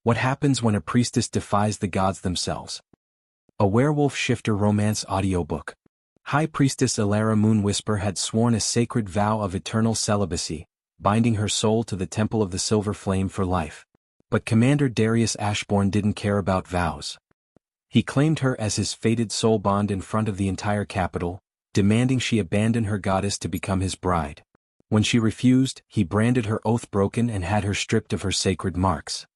What happens when a priestess defies the gods themselves? A werewolf shifter romance audiobook. High Priestess Elara Moonwhisper had sworn a sacred vow of eternal celibacy, binding her soul to the Temple of the Silver Flame for life. But Commander Darius Ashborne didn't care about vows. He claimed her as his fated soul bond in front of the entire capital, demanding she abandon her goddess to become his bride. When she refused, he branded her oath broken and had her stripped of her sacred marks.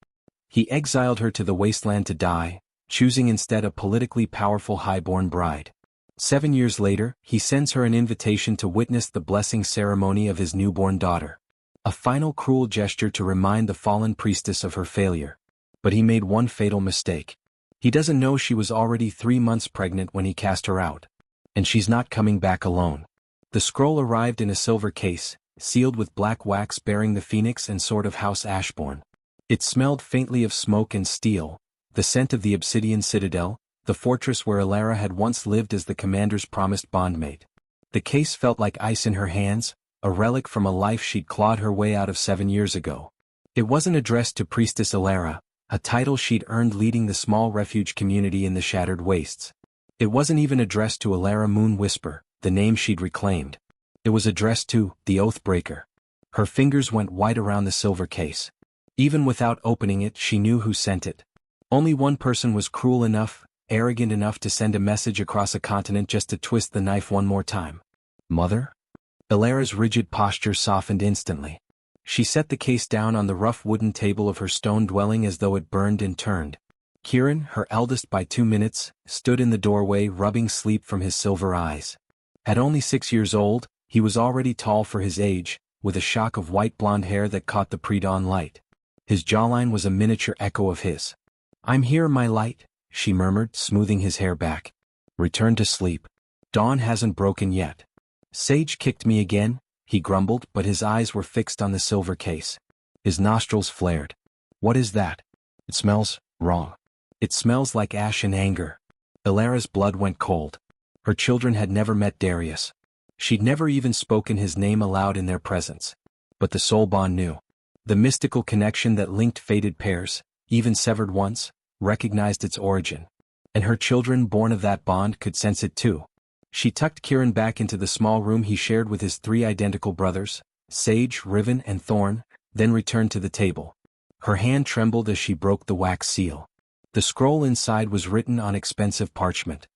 He exiled her to the wasteland to die, choosing instead a politically powerful highborn bride. 7 years later, he sends her an invitation to witness the blessing ceremony of his newborn daughter. A final cruel gesture to remind the fallen priestess of her failure. But he made one fatal mistake. He doesn't know she was already 3 months pregnant when he cast her out. And she's not coming back alone. The scroll arrived in a silver case, sealed with black wax bearing the phoenix and sword of House Ashborne. It smelled faintly of smoke and steel, the scent of the obsidian citadel, the fortress where Elara had once lived as the commander's promised bondmate. The case felt like ice in her hands, a relic from a life she'd clawed her way out of 7 years ago. It wasn't addressed to Priestess Elara, a title she'd earned leading the small refuge community in the Shattered Wastes. It wasn't even addressed to Elara Moonwhisper, the name she'd reclaimed. It was addressed to the Oathbreaker. Her fingers went white around the silver case. Even without opening it, she knew who sent it. Only one person was cruel enough, arrogant enough to send a message across a continent just to twist the knife one more time. Mother? Elara's rigid posture softened instantly. She set the case down on the rough wooden table of her stone dwelling as though it burned and turned. Kieran, her eldest by 2 minutes, stood in the doorway rubbing sleep from his silver eyes. At only 6 years old, he was already tall for his age, with a shock of white blonde hair that caught the pre-dawn light. His jawline was a miniature echo of his. "I'm here, my light," she murmured, smoothing his hair back. "Return to sleep. Dawn hasn't broken yet." "Sage kicked me again," he grumbled, but his eyes were fixed on the silver case. His nostrils flared. "What is that?" "It smells wrong." "It smells like ash and anger." Elara's blood went cold. Her children had never met Darius. She'd never even spoken his name aloud in their presence. But the soul bond knew. The mystical connection that linked fated pairs, even severed once, recognized its origin. And her children born of that bond could sense it too. She tucked Kieran back into the small room he shared with his 3 identical brothers, Sage, Riven, and Thorn, then returned to the table. Her hand trembled as she broke the wax seal. The scroll inside was written on expensive parchment.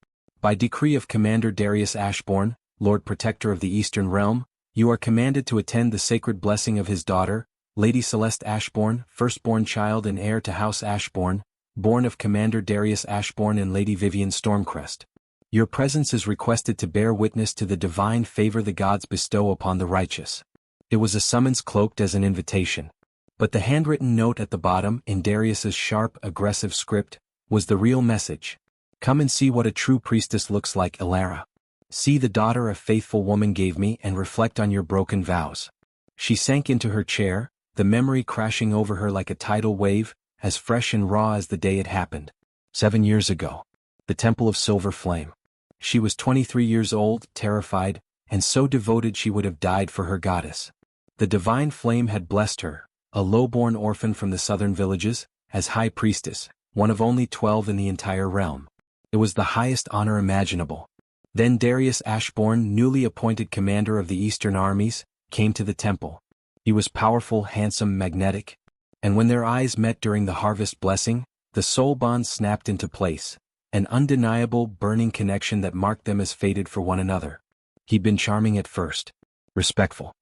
"By decree of Commander Darius Ashborne, Lord Protector of the Eastern Realm, you are commanded to attend the sacred blessing of his daughter, Lady Celeste Ashborne, firstborn child and heir to House Ashborne, born of Commander Darius Ashborne and Lady Vivian Stormcrest. Your presence is requested to bear witness to the divine favor the gods bestow upon the righteous." It was a summons cloaked as an invitation. But the handwritten note at the bottom, in Darius's sharp, aggressive script, was the real message. "Come and see what a true priestess looks like, Elara. See the daughter a faithful woman gave me and reflect on your broken vows." She sank into her chair, the memory crashing over her like a tidal wave, as fresh and raw as the day it happened. 7 years ago. The Temple of Silver Flame. She was 23 years old, terrified, and so devoted she would have died for her goddess. The divine flame had blessed her, a low-born orphan from the southern villages, as High Priestess, one of only 12 in the entire realm. It was the highest honor imaginable. Then Darius Ashborne, newly appointed commander of the Eastern armies, came to the temple. He was powerful, handsome, magnetic. And when their eyes met during the harvest blessing, the soul bond snapped into place, an undeniable, burning connection that marked them as fated for one another. He'd been charming at first. Respectful.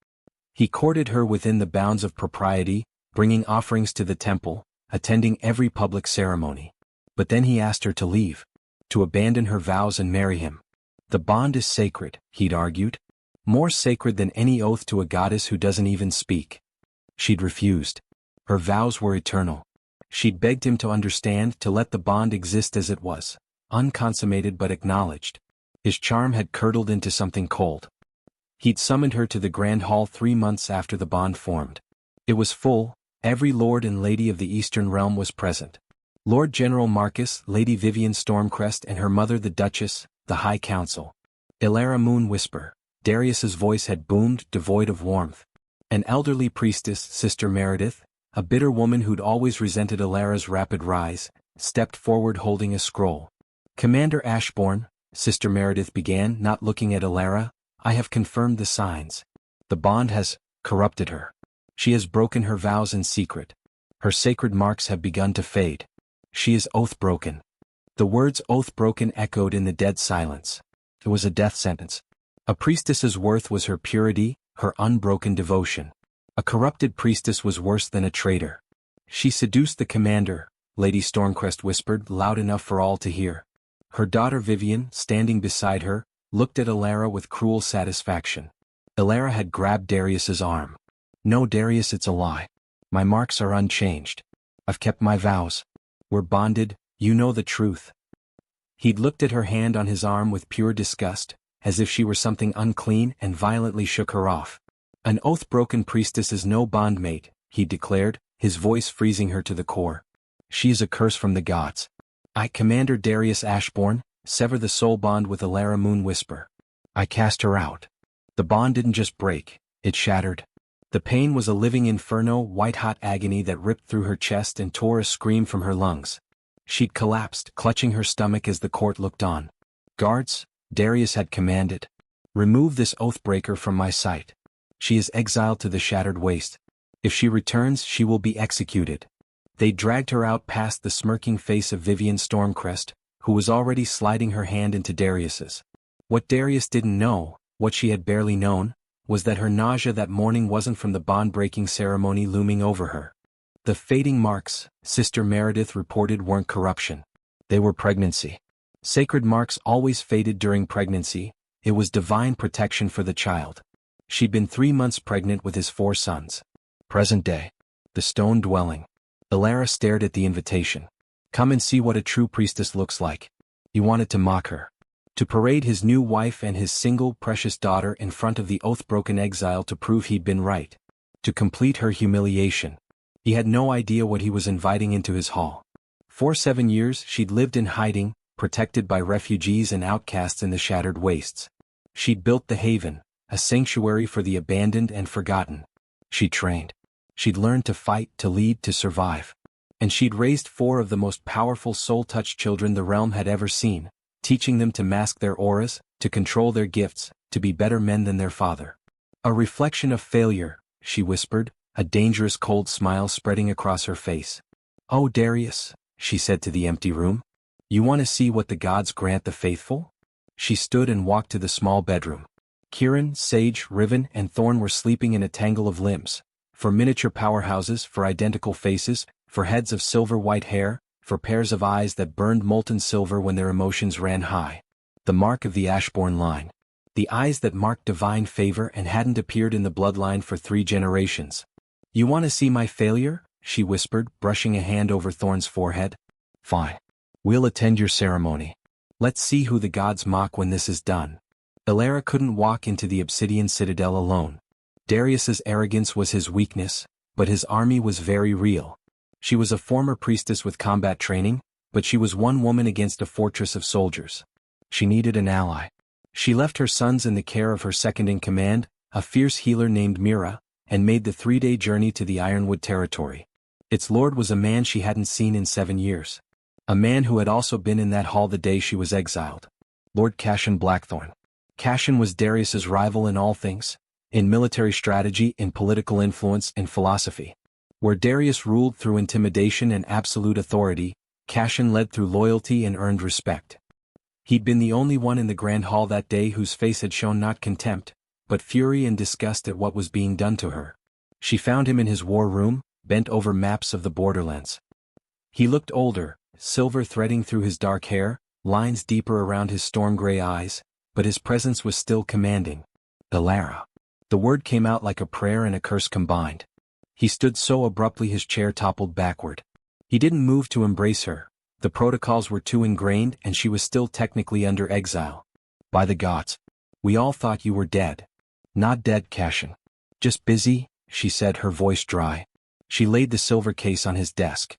He courted her within the bounds of propriety, bringing offerings to the temple, attending every public ceremony. But then he asked her to leave, to abandon her vows and marry him. The bond is sacred, he'd argued. More sacred than any oath to a goddess who doesn't even speak. She'd refused. Her vows were eternal. She'd begged him to understand, to let the bond exist as it was, unconsummated but acknowledged. His charm had curdled into something cold. He'd summoned her to the Grand Hall 3 months after the bond formed. It was full, every lord and lady of the Eastern Realm was present. Lord General Marcus, Lady Vivian Stormcrest and her mother the Duchess, the High Council. Elara Moonwhisper. Darius's voice had boomed, devoid of warmth. An elderly priestess, Sister Meredith, a bitter woman who'd always resented Elara's rapid rise, stepped forward holding a scroll. "Commander Ashborne," Sister Meredith began, not looking at Elara, "I have confirmed the signs. The bond has corrupted her. She has broken her vows in secret. Her sacred marks have begun to fade. She is oath-broken." The words oath-broken echoed in the dead silence. It was a death sentence. A priestess's worth was her purity, her unbroken devotion. A corrupted priestess was worse than a traitor. "She seduced the commander," Lady Stormcrest whispered, loud enough for all to hear. Her daughter Vivian, standing beside her, looked at Elara with cruel satisfaction. Elara had grabbed Darius's arm. "No, Darius, it's a lie. My marks are unchanged. I've kept my vows. We're bonded, you know the truth." He'd looked at her hand on his arm with pure disgust, as if she were something unclean, and violently shook her off. "An oath-broken priestess is no bondmate," he declared, his voice freezing her to the core. "She is a curse from the gods. I, Commander Darius Ashborne, sever the soul bond with Elara Moonwhisper. I cast her out." The bond didn't just break, it shattered. The pain was a living inferno, white-hot agony that ripped through her chest and tore a scream from her lungs. She'd collapsed, clutching her stomach as the court looked on. "Guards," Darius had commanded, "remove this oathbreaker from my sight. She is exiled to the shattered waste. If she returns, she will be executed." They dragged her out past the smirking face of Vivian Stormcrest, who was already sliding her hand into Darius's. What Darius didn't know, what she had barely known, was that her nausea that morning wasn't from the bond-breaking ceremony looming over her. The fading marks, Sister Meredith reported, weren't corruption. They were pregnancy. Sacred marks always faded during pregnancy. It was divine protection for the child. She'd been 3 months pregnant with his 4 sons. Present day. The stone dwelling. Elara stared at the invitation. Come and see what a true priestess looks like. He wanted to mock her. To parade his new wife and his single, precious daughter in front of the oath-broken exile to prove he'd been right. To complete her humiliation. He had no idea what he was inviting into his hall. For 7 years she'd lived in hiding, protected by refugees and outcasts in the shattered wastes. She'd built the Haven, a sanctuary for the abandoned and forgotten. She'd trained. She'd learned to fight, to lead, to survive. And she'd raised 4 of the most powerful soul-touched children the realm had ever seen, teaching them to mask their auras, to control their gifts, to be better men than their father. "A reflection of failure," she whispered, a dangerous cold smile spreading across her face. "Oh, Darius," she said to the empty room. "You want to see what the gods grant the faithful?" She stood and walked to the small bedroom. Kieran, Sage, Riven, and Thorn were sleeping in a tangle of limbs. For miniature powerhouses, for identical faces, for heads of silver-white hair, for pairs of eyes that burned molten silver when their emotions ran high. The mark of the Ashborne line. The eyes that marked divine favor and hadn't appeared in the bloodline for 3 generations. "You want to see my failure?" she whispered, brushing a hand over Thorn's forehead. "Fine. We'll attend your ceremony. Let's see who the gods mock when this is done." Elara couldn't walk into the obsidian citadel alone. Darius's arrogance was his weakness, but his army was very real. She was a former priestess with combat training, but she was one woman against a fortress of soldiers. She needed an ally. She left her sons in the care of her second-in-command, a fierce healer named Mira, and made the 3-day journey to the Ironwood territory. Its lord was a man she hadn't seen in 7 years. A man who had also been in that hall the day she was exiled. Lord Cashin Blackthorn. Cashin was Darius's rival in all things. In military strategy, in political influence, in philosophy. Where Darius ruled through intimidation and absolute authority, Cashin led through loyalty and earned respect. He'd been the only one in the Grand Hall that day whose face had shown not contempt, but fury and disgust at what was being done to her. She found him in his war room, bent over maps of the borderlands. He looked older, silver threading through his dark hair, lines deeper around his storm-gray eyes, but his presence was still commanding. Elara. The word came out like a prayer and a curse combined. He stood so abruptly his chair toppled backward. He didn't move to embrace her. The protocols were too ingrained and she was still technically under exile. "By the gods. We all thought you were dead." "Not dead, Cashin. Just busy," she said, her voice dry. She laid the silver case on his desk.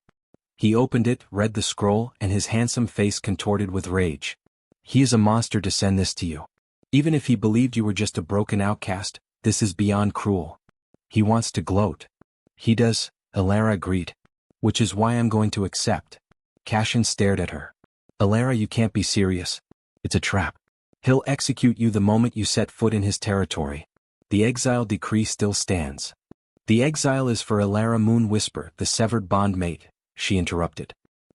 He opened it, read the scroll, and his handsome face contorted with rage. "He is a monster to send this to you. Even if he believed you were just a broken outcast, this is beyond cruel. He wants to gloat." "He does," Elara agreed. Which is why I'm going to accept. Cashin stared at her. Elara, you can't be serious. It's a trap. He'll execute you the moment you set foot in his territory. The exile decree still stands. The exile is for Elara Moonwhisper, the severed bondmate, she interrupted.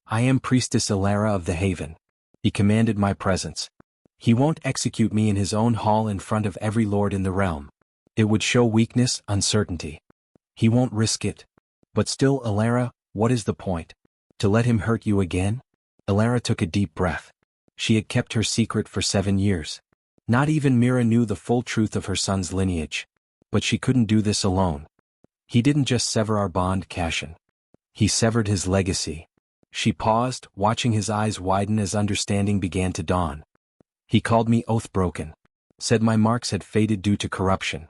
I am Priestess Elara of the Haven. He commanded my presence. He won't execute me in his own hall in front of every lord in the realm. It would show weakness, uncertainty. He won't risk it. But still, Elara, what is the point? To let him hurt you again? Elara took a deep breath. She had kept her secret for 7 years. Not even Mira knew the full truth of her son's lineage. But she couldn't do this alone. He didn't just sever our bond, Cashin. He severed his legacy. She paused, watching his eyes widen as understanding began to dawn. He called me oath-broken. Said my marks had faded due to corruption.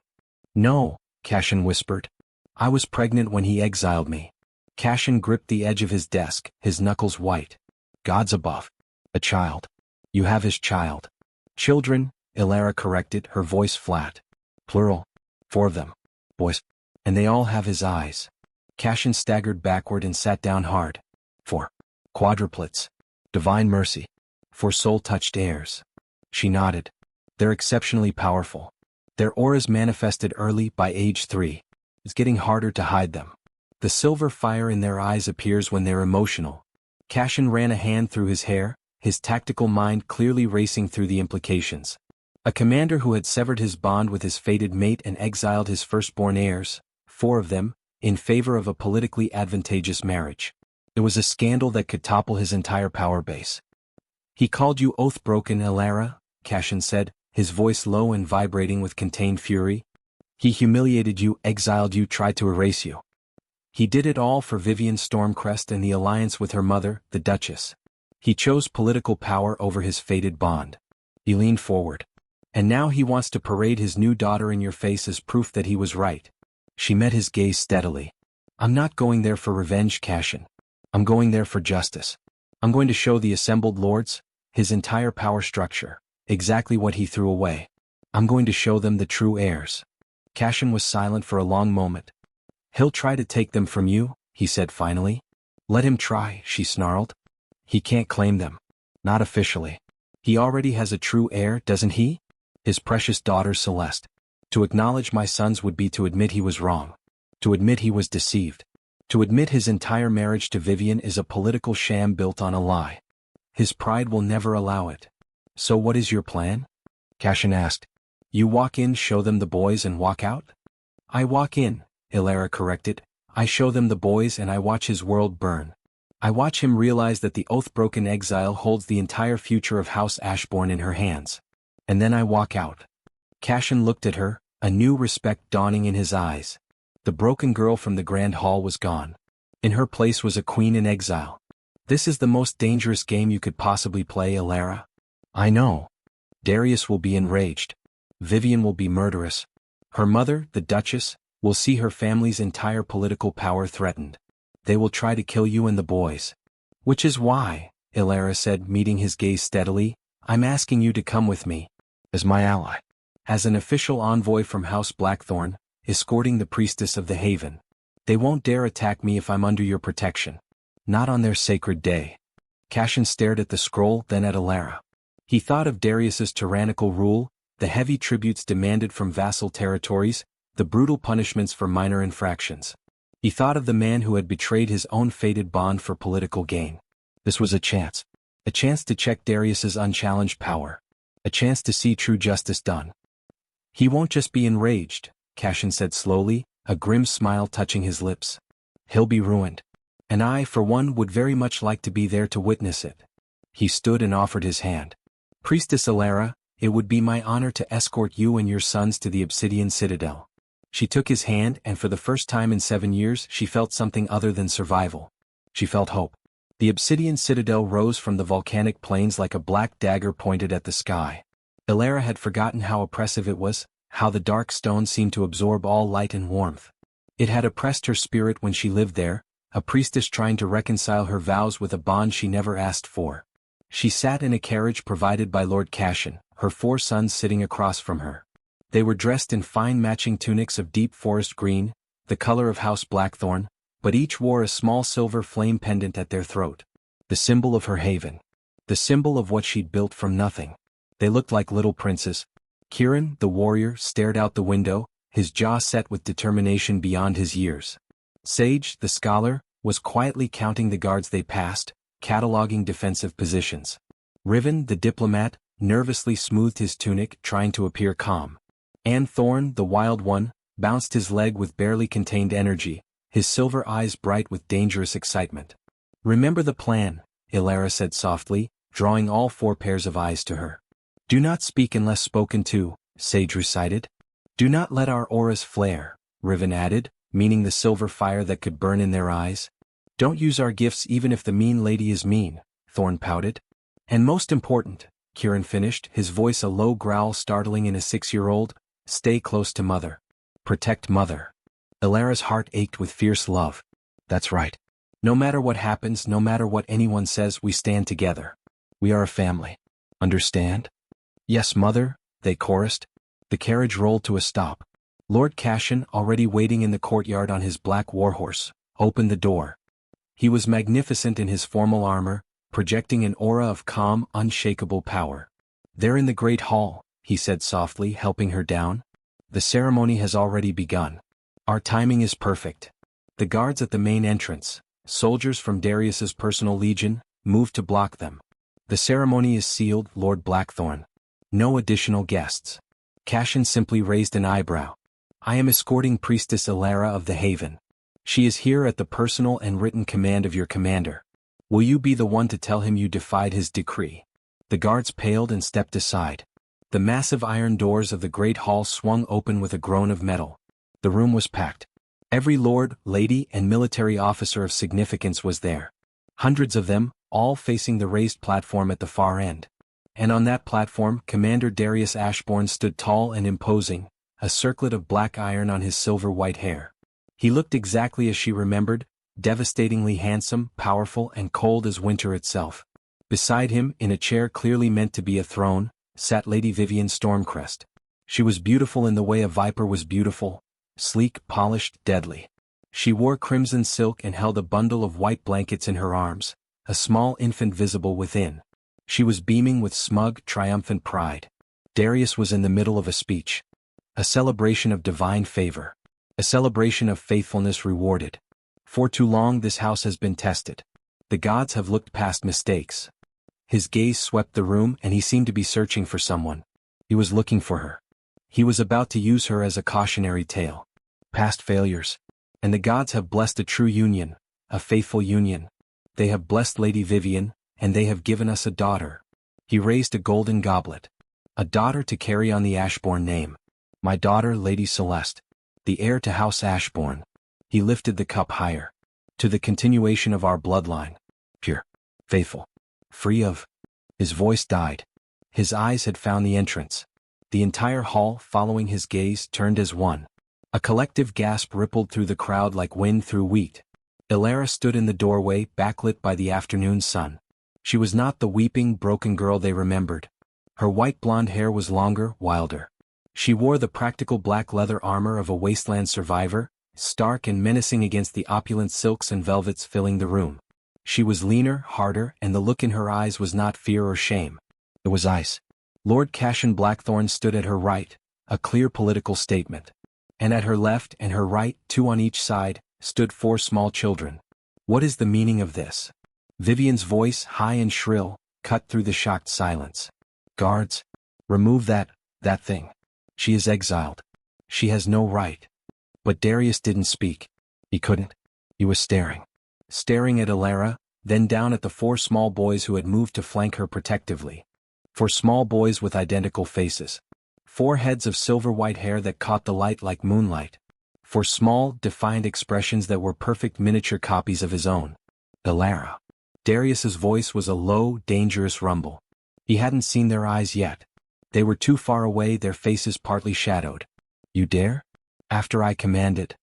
No, Cashin whispered. I was pregnant when he exiled me. Cashin gripped the edge of his desk, his knuckles white. Gods above. A child. You have his child. Children, Elara corrected, her voice flat. Plural. 4 of them. Boys. And they all have his eyes. Cashin staggered backward and sat down hard. 4 quadruplets. Divine mercy. 4 soul-touched heirs. She nodded. They're exceptionally powerful. Their auras manifested early, by age 3. It's getting harder to hide them. The silver fire in their eyes appears when they're emotional. Cashin ran a hand through his hair, his tactical mind clearly racing through the implications. A commander who had severed his bond with his fated mate and exiled his firstborn heirs, 4 of them, in favor of a politically advantageous marriage. It was a scandal that could topple his entire power base. He called you oath-broken, Elara, Cashin said, his voice low and vibrating with contained fury. He humiliated you, exiled you, tried to erase you. He did it all for Vivian Stormcrest and the alliance with her mother, the Duchess. He chose political power over his fated bond. He leaned forward. And now he wants to parade his new daughter in your face as proof that he was right. She met his gaze steadily. I'm not going there for revenge, Cashin. I'm going there for justice. I'm going to show the assembled lords, his entire power structure, exactly what he threw away. I'm going to show them the true heirs. Cashin was silent for a long moment. He'll try to take them from you, he said finally. Let him try, she snarled. He can't claim them. Not officially. He already has a true heir, doesn't he? His precious daughter Celeste. To acknowledge my sons would be to admit he was wrong. To admit he was deceived. To admit his entire marriage to Vivian is a political sham built on a lie. His pride will never allow it. So what is your plan? Cashin asked. You walk in, show them the boys and walk out? I walk in, Elara corrected. I show them the boys and I watch his world burn. I watch him realize that the oath-broken exile holds the entire future of House Ashborne in her hands. And then I walk out. Cashin looked at her, a new respect dawning in his eyes. The broken girl from the Grand Hall was gone. In her place was a queen in exile. This is the most dangerous game you could possibly play, Elara. I know. Darius will be enraged. Vivian will be murderous. Her mother, the Duchess, will see her family's entire political power threatened. They will try to kill you and the boys. Which is why, Elara said, meeting his gaze steadily, I'm asking you to come with me. As my ally. As an official envoy from House Blackthorn, escorting the Priestess of the Haven. They won't dare attack me if I'm under your protection. Not on their sacred day. Cashin stared at the scroll, then at Elara. He thought of Darius's tyrannical rule, the heavy tributes demanded from vassal territories, the brutal punishments for minor infractions. He thought of the man who had betrayed his own fated bond for political gain. This was a chance. A chance to check Darius's unchallenged power. A chance to see true justice done. He won't just be enraged, Cashin said slowly, a grim smile touching his lips. He'll be ruined. And I, for one, would very much like to be there to witness it. He stood and offered his hand. Priestess Elara, it would be my honor to escort you and your sons to the Obsidian Citadel. She took his hand and for the first time in 7 years she felt something other than survival. She felt hope. The Obsidian Citadel rose from the volcanic plains like a black dagger pointed at the sky. Elara had forgotten how oppressive it was, how the dark stone seemed to absorb all light and warmth. It had oppressed her spirit when she lived there, a priestess trying to reconcile her vows with a bond she never asked for. She sat in a carriage provided by Lord Cashin, her 4 sons sitting across from her. They were dressed in fine matching tunics of deep forest green, the color of House Blackthorn, but each wore a small silver flame pendant at their throat. The symbol of her haven. The symbol of what she'd built from nothing. They looked like little princes. Kieran, the warrior, stared out the window, his jaw set with determination beyond his years. Sage, the scholar, was quietly counting the guards they passed, cataloging defensive positions. Riven, the diplomat, nervously smoothed his tunic, trying to appear calm. And Thorn, the wild one, bounced his leg with barely contained energy, his silver eyes bright with dangerous excitement. "Remember the plan," Elara said softly, drawing all 4 pairs of eyes to her. "Do not speak unless spoken to," Sage recited. "Do not let our auras flare," Riven added, meaning the silver fire that could burn in their eyes. "Don't use our gifts even if the mean lady is mean," Thorn pouted. "And most important," Kieran finished, his voice a low growl startling in a 6-year-old, "stay close to Mother. Protect Mother." Elara's heart ached with fierce love. "That's right. No matter what happens, no matter what anyone says, we stand together. We are a family. Understand?" "Yes, Mother," they chorused. The carriage rolled to a stop. Lord Cashin, already waiting in the courtyard on his black warhorse, opened the door. He was magnificent in his formal armor, projecting an aura of calm, unshakable power. "They're in the great hall," he said softly, helping her down. "The ceremony has already begun. Our timing is perfect." The guards at the main entrance, soldiers from Darius's personal legion, moved to block them. "The ceremony is sealed, Lord Blackthorn. No additional guests." Cashin simply raised an eyebrow. "I am escorting Priestess Elara of the Haven. She is here at the personal and written command of your commander. Will you be the one to tell him you defied his decree?" The guards paled and stepped aside. The massive iron doors of the great hall swung open with a groan of metal. The room was packed. Every lord, lady, and military officer of significance was there. Hundreds of them, all facing the raised platform at the far end. And on that platform, Commander Darius Ashborne stood tall and imposing, a circlet of black iron on his silver-white hair. He looked exactly as she remembered, devastatingly handsome, powerful, and cold as winter itself. Beside him, in a chair clearly meant to be a throne, sat Lady Vivian Stormcrest. She was beautiful in the way a viper was beautiful, sleek, polished, deadly. She wore crimson silk and held a bundle of white blankets in her arms, a small infant visible within. She was beaming with smug, triumphant pride. Darius was in the middle of a speech. A celebration of divine favor. A celebration of faithfulness rewarded. For too long this house has been tested. The gods have looked past mistakes. His gaze swept the room and he seemed to be searching for someone. He was looking for her. He was about to use her as a cautionary tale. Past failures. And the gods have blessed a true union, a faithful union. They have blessed Lady Vivian, and they have given us a daughter. He raised a golden goblet. A daughter to carry on the Ashborne name. My daughter, Lady Celeste. The heir to House Ashborne. He lifted the cup higher. To the continuation of our bloodline. Pure. Faithful. Free of. His voice died. His eyes had found the entrance. The entire hall, following his gaze, turned as one. A collective gasp rippled through the crowd like wind through wheat. Elara stood in the doorway, backlit by the afternoon sun. She was not the weeping, broken girl they remembered. Her white blonde hair was longer, wilder. She wore the practical black leather armor of a wasteland survivor, stark and menacing against the opulent silks and velvets filling the room. She was leaner, harder, and the look in her eyes was not fear or shame. It was ice. Lord Cashin Blackthorn stood at her right, a clear political statement. And at her left and her right, 2 on each side, stood 4 small children. What is the meaning of this? Vivian's voice, high and shrill, cut through the shocked silence. Guards, remove that thing. She is exiled. She has no right. But Darius didn't speak. He couldn't. He was staring. Staring at Elara, then down at the 4 small boys who had moved to flank her protectively. 4 small boys with identical faces. 4 heads of silver-white hair that caught the light like moonlight. 4 small, defiant expressions that were perfect miniature copies of his own. Elara. Darius's voice was a low, dangerous rumble. He hadn't seen their eyes yet. They were too far away, their faces partly shadowed. You dare? After I commanded.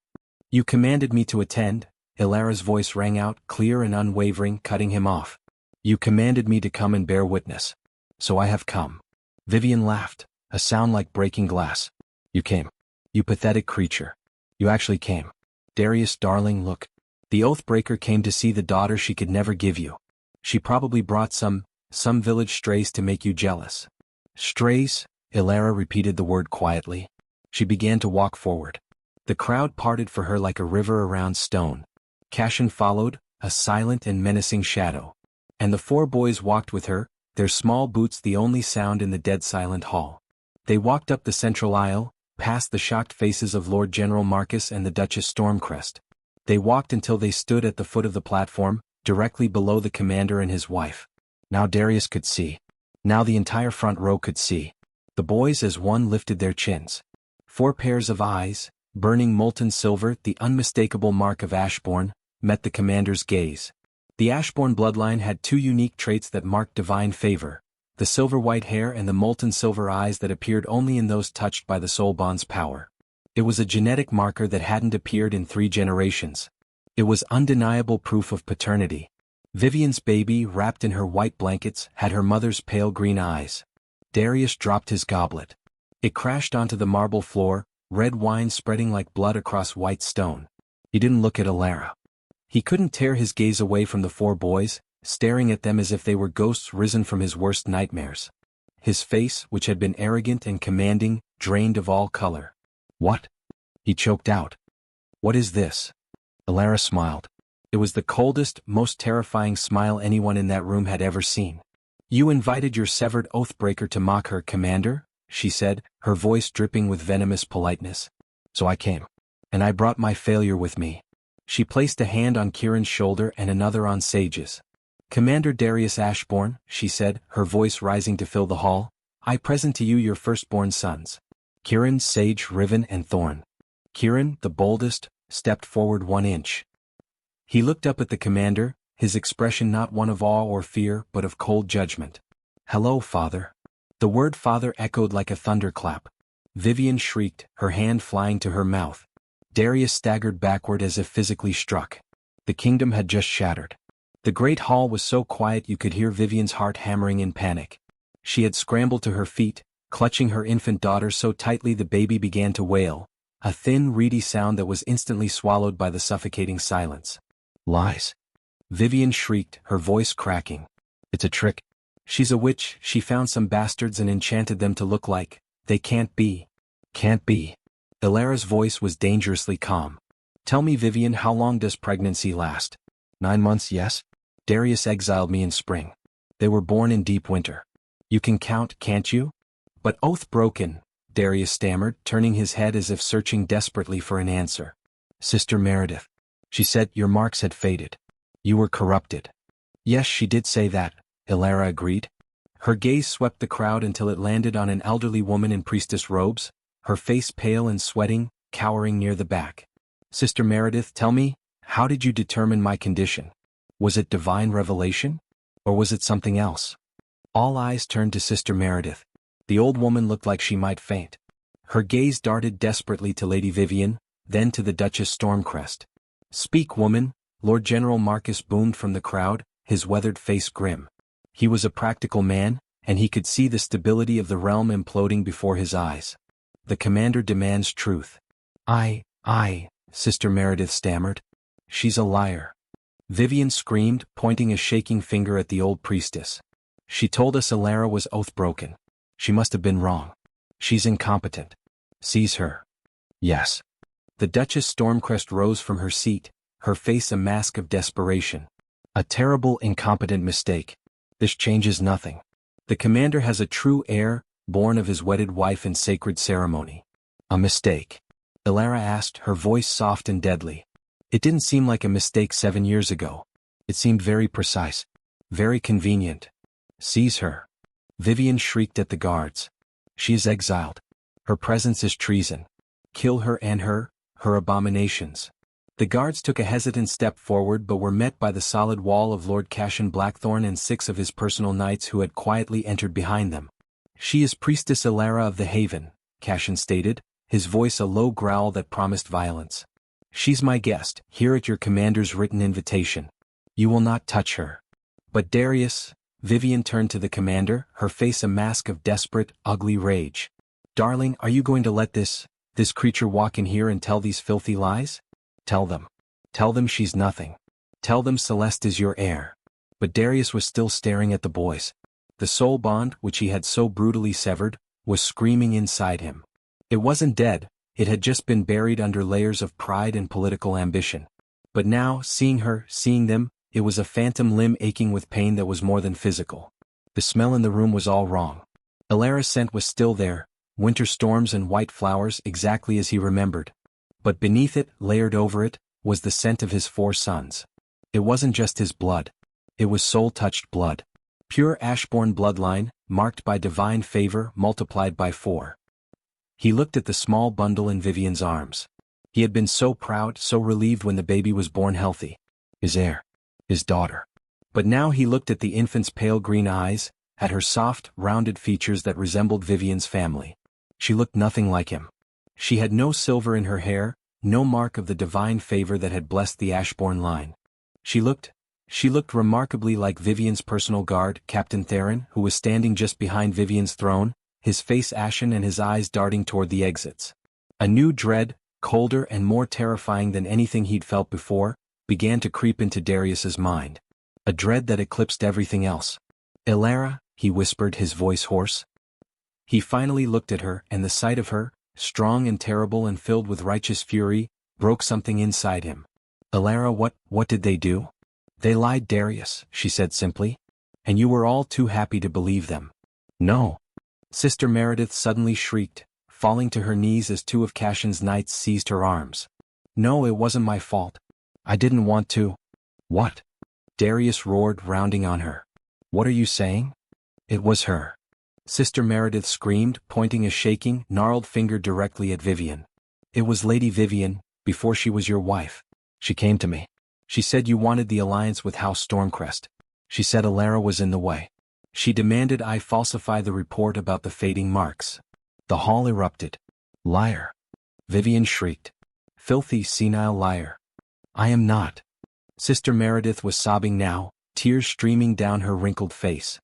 You commanded me to attend, Elara's voice rang out, clear and unwavering, cutting him off. You commanded me to come and bear witness. So I have come. Vivian laughed, a sound like breaking glass. You came. You pathetic creature. You actually came. Darius, darling, look. The Oathbreaker came to see the daughter she could never give you. She probably brought some village strays to make you jealous. Strays? Elara repeated the word quietly. She began to walk forward. The crowd parted for her like a river around stone. Cashin followed, a silent and menacing shadow. And the 4 boys walked with her, their small boots the only sound in the dead-silent hall. They walked up the central aisle, past the shocked faces of Lord General Marcus and the Duchess Stormcrest. They walked until they stood at the foot of the platform, directly below the commander and his wife. Now Darius could see. Now the entire front row could see. The boys as one lifted their chins. 4 pairs of eyes, burning molten silver, the unmistakable mark of Ashborne, met the commander's gaze. The Ashborne bloodline had 2 unique traits that marked divine favor: the silver-white hair and the molten silver eyes that appeared only in those touched by the Soulbond's power. It was a genetic marker that hadn't appeared in 3 generations. It was undeniable proof of paternity. Vivian's baby, wrapped in her white blankets, had her mother's pale green eyes. Darius dropped his goblet. It crashed onto the marble floor, red wine spreading like blood across white stone. He didn't look at Elara. He couldn't tear his gaze away from the 4 boys, staring at them as if they were ghosts risen from his worst nightmares. His face, which had been arrogant and commanding, drained of all color. "What?" he choked out. "What is this?" Elara smiled. It was the coldest, most terrifying smile anyone in that room had ever seen. "You invited your severed Oathbreaker to mock her, Commander?" she said, her voice dripping with venomous politeness. "So I came. And I brought my failure with me." She placed a hand on Kieran's shoulder and another on Sage's. "Commander Darius Ashborne," she said, her voice rising to fill the hall, "I present to you your firstborn sons. Kieran, Sage, Riven, and Thorn." Kieran, the boldest, stepped forward 1 inch. He looked up at the commander, his expression not one of awe or fear but of cold judgment. "Hello, father." The word father echoed like a thunderclap. Vivian shrieked, her hand flying to her mouth. Darius staggered backward as if physically struck. The kingdom had just shattered. The great hall was so quiet you could hear Vivian's heart hammering in panic. She had scrambled to her feet, clutching her infant daughter so tightly the baby began to wail, a thin, reedy sound that was instantly swallowed by the suffocating silence. "Lies!" Vivian shrieked, her voice cracking. "It's a trick. She's a witch. She found some bastards and enchanted them to look like. They can't be. Can't be." Elara's voice was dangerously calm. "Tell me, Vivian, how long does pregnancy last?" 9 months, yes. Darius exiled me in spring. They were born in deep winter. You can count, can't you? "But oath broken," Darius stammered, turning his head as if searching desperately for an answer. "Sister Meredith," she said, "your marks had faded. You were corrupted." "Yes, she did say that," Elara agreed. Her gaze swept the crowd until it landed on an elderly woman in priestess robes, her face pale and sweating, cowering near the back. "Sister Meredith, tell me, how did you determine my condition? Was it divine revelation? Or was it something else?" All eyes turned to Sister Meredith. The old woman looked like she might faint. Her gaze darted desperately to Lady Vivian, then to the Duchess Stormcrest. "Speak, woman," Lord General Marcus boomed from the crowd, his weathered face grim. He was a practical man, and he could see the stability of the realm imploding before his eyes. "The commander demands truth." I, Sister Meredith stammered. "She's a liar." Vivian screamed, pointing a shaking finger at the old priestess. "She told us Elara was oath-broken. She must have been wrong. She's incompetent. Seize her." "Yes." The Duchess Stormcrest rose from her seat, her face a mask of desperation. "A terrible, incompetent mistake. This changes nothing. The commander has a true heir, born of his wedded wife in sacred ceremony." "A mistake?" Elara asked, her voice soft and deadly. "It didn't seem like a mistake 7 years ago. It seemed very precise. Very convenient. Seize her." Vivian shrieked at the guards. "She is exiled. Her presence is treason. Kill her and her abominations." The guards took a hesitant step forward but were met by the solid wall of Lord Cashin Blackthorn and 6 of his personal knights who had quietly entered behind them. "She is Priestess Elara of the Haven," Cashin stated, his voice a low growl that promised violence. "She's my guest, here at your commander's written invitation. You will not touch her." "But Darius," Vivian turned to the commander, her face a mask of desperate, ugly rage. "Darling, are you going to let this creature walk in here and tell these filthy lies? Tell them. Tell them she's nothing. Tell them Celeste is your heir. But Darius was still staring at the boys. The soul bond, which he had so brutally severed, was screaming inside him. It wasn't dead, it had just been buried under layers of pride and political ambition. But now, seeing her, seeing them, it was a phantom limb aching with pain that was more than physical. The smell in the room was all wrong. Elara's scent was still there, winter storms and white flowers exactly as he remembered. But beneath it, layered over it, was the scent of his 4 sons. It wasn't just his blood. It was soul-touched blood. Pure Ashborne bloodline, marked by divine favor multiplied by 4. He looked at the small bundle in Vivian's arms. He had been so proud, so relieved when the baby was born healthy. His heir. His daughter. But now he looked at the infant's pale green eyes, at her soft, rounded features that resembled Vivian's family. She looked nothing like him. She had no silver in her hair, no mark of the divine favor that had blessed the Ashborne line. She looked remarkably like Vivian's personal guard, Captain Theron, who was standing just behind Vivian's throne, his face ashen and his eyes darting toward the exits. A new dread, colder and more terrifying than anything he'd felt before, began to creep into Darius's mind. A dread that eclipsed everything else. "Elara," he whispered, his voice hoarse. He finally looked at her, and the sight of her, strong and terrible and filled with righteous fury, broke something inside him. "Elara, what did they do?" "They lied, Darius," she said simply. "And you were all too happy to believe them." "No." Sister Meredith suddenly shrieked, falling to her knees as 2 of Cashin's knights seized her arms. "No, it wasn't my fault. I didn't want to." "What?" Darius roared, rounding on her. "What are you saying?" "It was her." Sister Meredith screamed, pointing a shaking, gnarled finger directly at Vivian. "It was Lady Vivian, before she was your wife. She came to me. She said you wanted the alliance with House Stormcrest. She said Elara was in the way. She demanded I falsify the report about the fading marks." The hall erupted. "Liar!" Vivian shrieked. "Filthy, senile liar. I am not." Sister Meredith was sobbing now, tears streaming down her wrinkled face.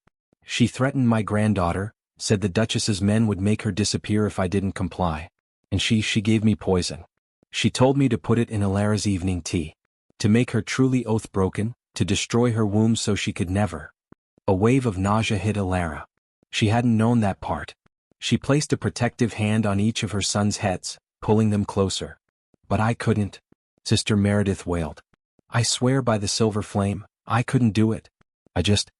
"She threatened my granddaughter, said the Duchess's men would make her disappear if I didn't comply. And she gave me poison. She told me to put it in Elara's evening tea. To make her truly oath-broken, to destroy her womb so she could never." A wave of nausea hit Elara. She hadn't known that part. She placed a protective hand on each of her sons' heads, pulling them closer. "But I couldn't," Sister Meredith wailed. "I swear by the silver flame, I couldn't do it. I just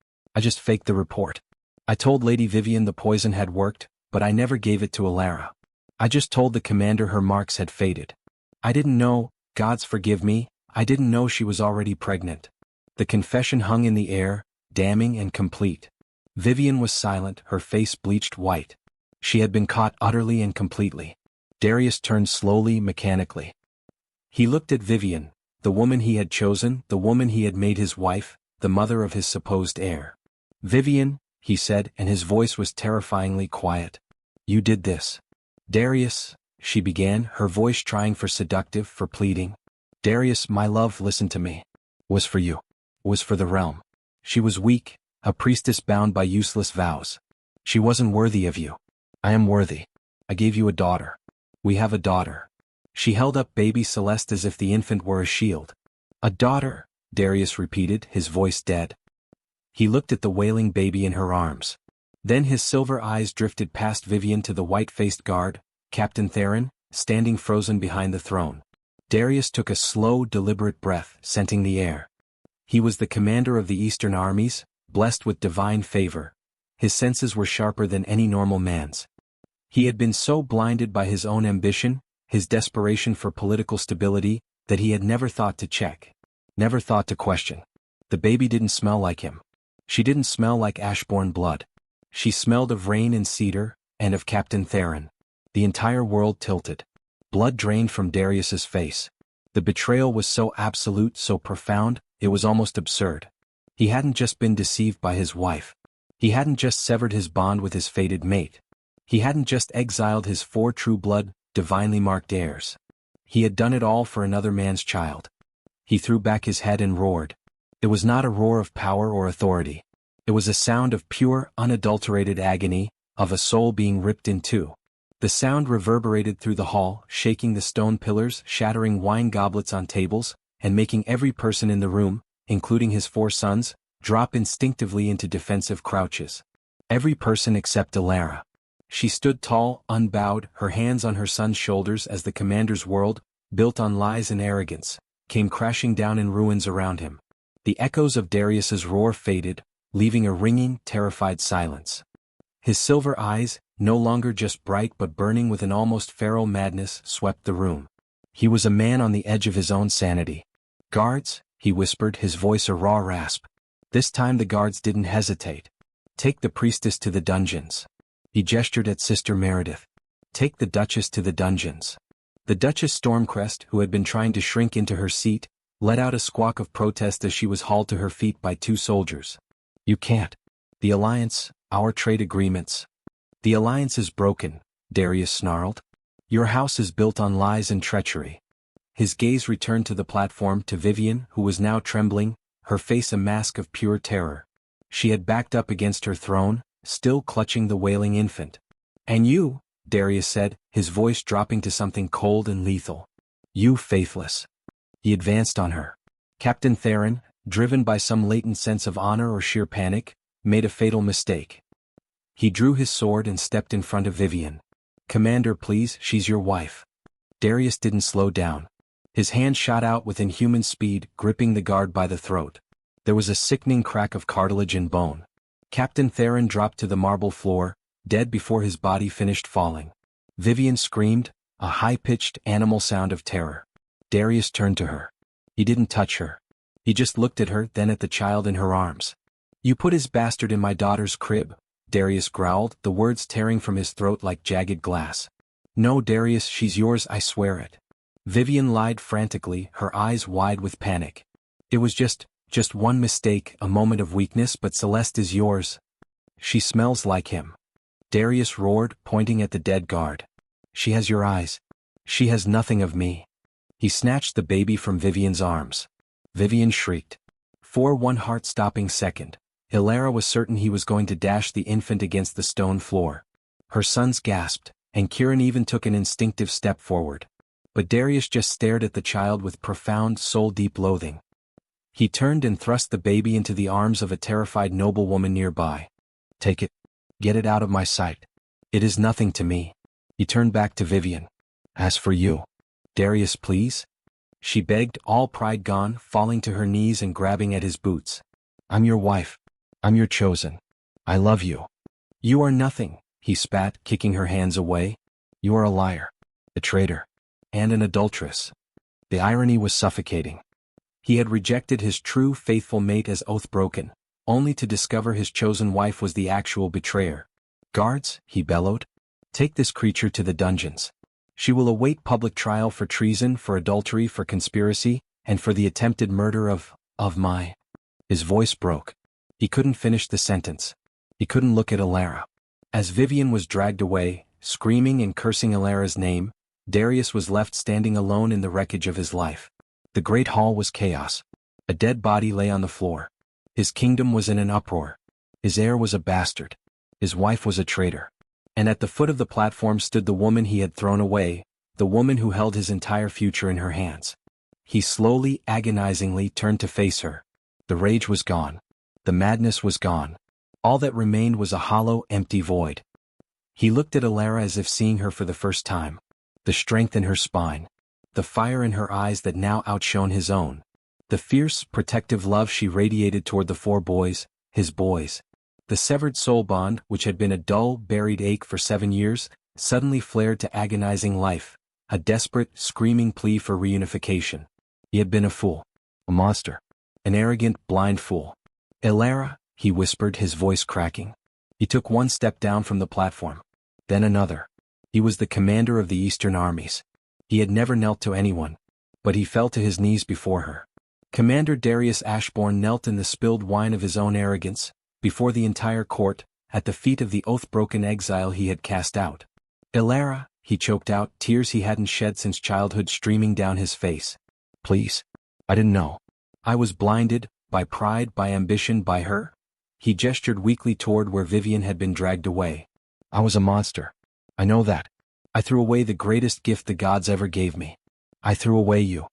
faked the report. I told Lady Vivian the poison had worked, but I never gave it to Elara. I just told the commander her marks had faded. I didn't know, gods forgive me, I didn't know she was already pregnant." The confession hung in the air, damning and complete. Vivian was silent, her face bleached white. She had been caught utterly and completely. Darius turned slowly, mechanically. He looked at Vivian, the woman he had chosen, the woman he had made his wife, the mother of his supposed heir. "Vivian," he said, and his voice was terrifyingly quiet. "You did this." "Darius," she began, her voice trying for seductive, for pleading. "Darius, my love, listen to me. Was for you. Was for the realm. She was weak, a priestess bound by useless vows. She wasn't worthy of you. I am worthy. I gave you a daughter. We have a daughter." She held up baby Celeste as if the infant were a shield. "A daughter," Darius repeated, his voice dead. He looked at the wailing baby in her arms. Then his silver eyes drifted past Vivian to the white-faced guard, Captain Theron, standing frozen behind the throne. Darius took a slow, deliberate breath, scenting the air. He was the commander of the Eastern armies, blessed with divine favor. His senses were sharper than any normal man's. He had been so blinded by his own ambition, his desperation for political stability, that he had never thought to check. Never thought to question. The baby didn't smell like him. She didn't smell like Ashborne blood. She smelled of rain and cedar, and of Captain Theron. The entire world tilted. Blood drained from Darius's face. The betrayal was so absolute, so profound, it was almost absurd. He hadn't just been deceived by his wife. He hadn't just severed his bond with his fated mate. He hadn't just exiled his 4 true-blood, divinely marked heirs. He had done it all for another man's child. He threw back his head and roared. It was not a roar of power or authority. It was a sound of pure, unadulterated agony, of a soul being ripped in two. The sound reverberated through the hall, shaking the stone pillars, shattering wine goblets on tables, and making every person in the room, including his 4 sons, drop instinctively into defensive crouches. Every person except Elara. She stood tall, unbowed, her hands on her son's shoulders as the commander's world, built on lies and arrogance, came crashing down in ruins around him. The echoes of Darius's roar faded, leaving a ringing, terrified silence. His silver eyes, no longer just bright but burning with an almost feral madness, swept the room. He was a man on the edge of his own sanity. "Guards," he whispered, his voice a raw rasp. This time the guards didn't hesitate. "Take the priestess to the dungeons." He gestured at Sister Meredith. "Take the Duchess to the dungeons." The Duchess Stormcrest, who had been trying to shrink into her seat, let out a squawk of protest as she was hauled to her feet by 2 soldiers. "You can't. The alliance, our trade agreements." "The alliance is broken," Darius snarled. "Your house is built on lies and treachery." His gaze returned to the platform, to Vivian, who was now trembling, her face a mask of pure terror. She had backed up against her throne, still clutching the wailing infant. "And you," Darius said, his voice dropping to something cold and lethal. "You faithless." He advanced on her. Captain Theron, driven by some latent sense of honor or sheer panic, made a fatal mistake. He drew his sword and stepped in front of Vivian. "Commander, please, she's your wife." Darius didn't slow down. His hand shot out with inhuman speed, gripping the guard by the throat. There was a sickening crack of cartilage and bone. Captain Theron dropped to the marble floor, dead before his body finished falling. Vivian screamed, a high-pitched animal sound of terror. Darius turned to her. He didn't touch her. He just looked at her, then at the child in her arms. "You put his bastard in my daughter's crib," Darius growled, the words tearing from his throat like jagged glass. "No, Darius, she's yours, I swear it." Vivian lied frantically, her eyes wide with panic. "It was just one mistake, a moment of weakness, but Celeste is yours." "She smells like him," Darius roared, pointing at the dead guard. "She has your eyes. She has nothing of me." He snatched the baby from Vivian's arms. Vivian shrieked. For one heart-stopping second, Elara was certain he was going to dash the infant against the stone floor. Her sons gasped, and Kieran even took an instinctive step forward. But Darius just stared at the child with profound, soul-deep loathing. He turned and thrust the baby into the arms of a terrified noblewoman nearby. "Take it. Get it out of my sight. It is nothing to me." He turned back to Vivian. "As for you, Darius, please?" She begged, all pride gone, falling to her knees and grabbing at his boots. "I'm your wife. I'm your chosen. I love you." "You are nothing," he spat, kicking her hands away. "You are a liar, a traitor, and an adulteress." The irony was suffocating. He had rejected his true, faithful mate as oath broken, only to discover his chosen wife was the actual betrayer. "Guards," he bellowed, "take this creature to the dungeons. She will await public trial for treason, for adultery, for conspiracy, and for the attempted murder of my—" His voice broke. He couldn't finish the sentence. He couldn't look at Elara. As Vivian was dragged away, screaming and cursing Elara's name, Darius was left standing alone in the wreckage of his life. The great hall was chaos. A dead body lay on the floor. His kingdom was in an uproar. His heir was a bastard. His wife was a traitor. And at the foot of the platform stood the woman he had thrown away, the woman who held his entire future in her hands. He slowly, agonizingly turned to face her. The rage was gone. The madness was gone. All that remained was a hollow, empty void. He looked at Elara as if seeing her for the first time. The strength in her spine. The fire in her eyes that now outshone his own. The fierce, protective love she radiated toward the 4 boys, his boys. The severed soul bond, which had been a dull, buried ache for 7 years, suddenly flared to agonizing life, a desperate, screaming plea for reunification. He had been a fool. A monster. An arrogant, blind fool. "Elara," he whispered, his voice cracking. He took one step down from the platform. Then another. He was the commander of the Eastern armies. He had never knelt to anyone. But he fell to his knees before her. Commander Darius Ashborne knelt in the spilled wine of his own arrogance, before the entire court, at the feet of the oath-broken exile he had cast out. "Elara," he choked out, tears he hadn't shed since childhood streaming down his face. "Please. I didn't know. I was blinded, by pride, by ambition, by her." He gestured weakly toward where Vivian had been dragged away. "I was a monster. I know that. I threw away the greatest gift the gods ever gave me. I threw away you."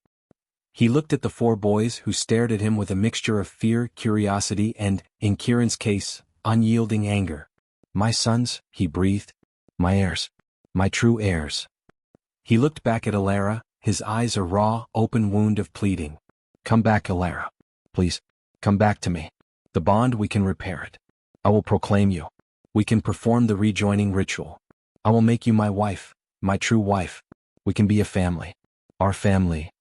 He looked at the four boys who stared at him with a mixture of fear, curiosity and, in Kieran's case, unyielding anger. "My sons," he breathed. "My heirs. My true heirs." He looked back at Elara, his eyes a raw, open wound of pleading. "Come back, Elara. Please, come back to me. The bond, we can repair it. I will proclaim you. We can perform the rejoining ritual. I will make you my wife, my true wife. We can be a family. Our family."